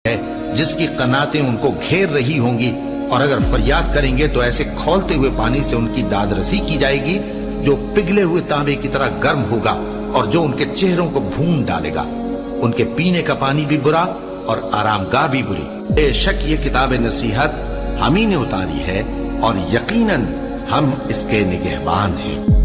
है जिसकी कनातें उनको घेर रही होंगी, और अगर फरियाद करेंगे तो ऐसे खौलते हुए पानी से उनकी दादरसी की जाएगी जो पिघले हुए तांबे की तरह गर्म होगा और जो उनके चेहरों को भून डालेगा। उनके पीने का पानी भी बुरा और आरामगाह भी बुरी। बेशक ये किताब नसीहत हम ही ने उतारी है और यकीनन हम इसके निगहबान हैं।